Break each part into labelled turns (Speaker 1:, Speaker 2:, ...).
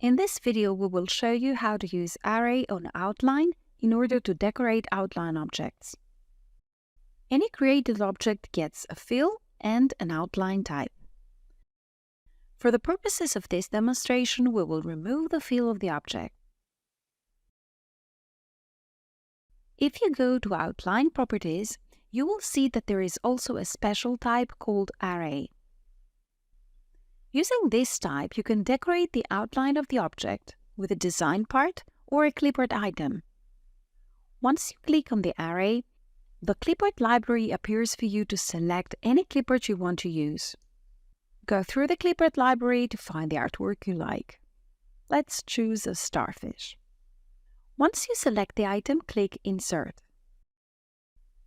Speaker 1: In this video, we will show you how to use Array on Outline in order to decorate outline objects. Any created object gets a fill and an outline type. For the purposes of this demonstration, we will remove the fill of the object. If you go to Outline Properties, you will see that there is also a special type called Array. Using this type, you can decorate the outline of the object with a design part or a Clipboard item. Once you click on the array, the Clipboard Library appears for you to select any clipboard you want to use. Go through the Clipboard Library to find the artwork you like. Let's choose a starfish. Once you select the item, click Insert.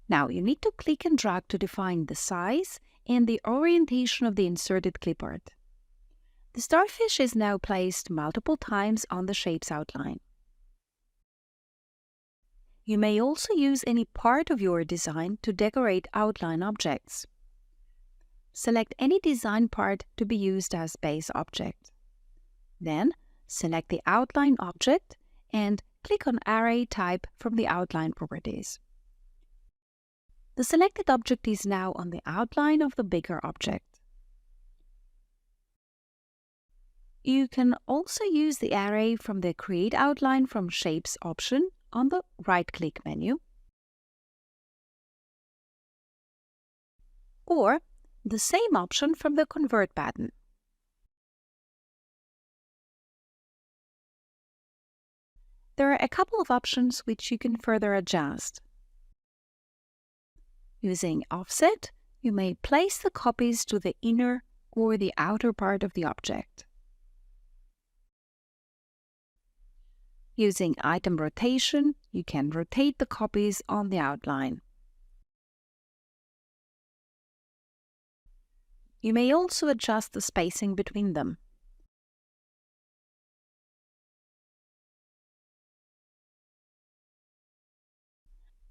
Speaker 1: Now you need to click and drag to define the size and the orientation of the inserted clipboard. The starfish is now placed multiple times on the shape's outline. You may also use any part of your design to decorate outline objects. Select any design part to be used as base object. Then, select the outline object and click on Array Type from the Outline Properties. The selected object is now on the outline of the bigger object. You can also use the array from the Create Outline from Shapes option on the right-click menu, or the same option from the Convert button. There are a couple of options which you can further adjust. Using Offset, you may place the copies to the inner or the outer part of the object. Using Item Rotation, you can rotate the copies on the outline. You may also adjust the spacing between them.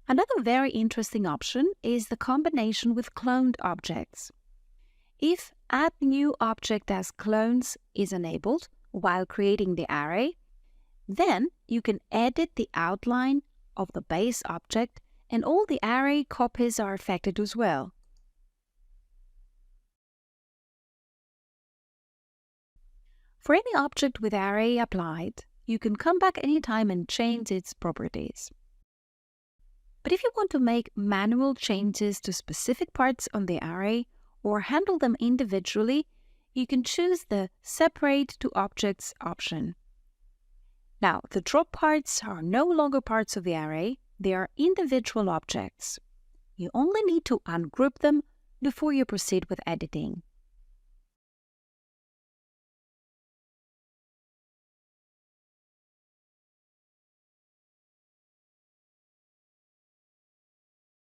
Speaker 1: Another very interesting option is the combination with cloned objects. If Add New Object as Clones is enabled while creating the array, then you can edit the outline of the base object and all the array copies are affected as well. For any object with array applied, you can come back anytime and change its properties. But if you want to make manual changes to specific parts on the array or handle them individually, you can choose the Separate to Objects option. Now, the drop parts are no longer parts of the array, they are individual objects. You only need to ungroup them before you proceed with editing.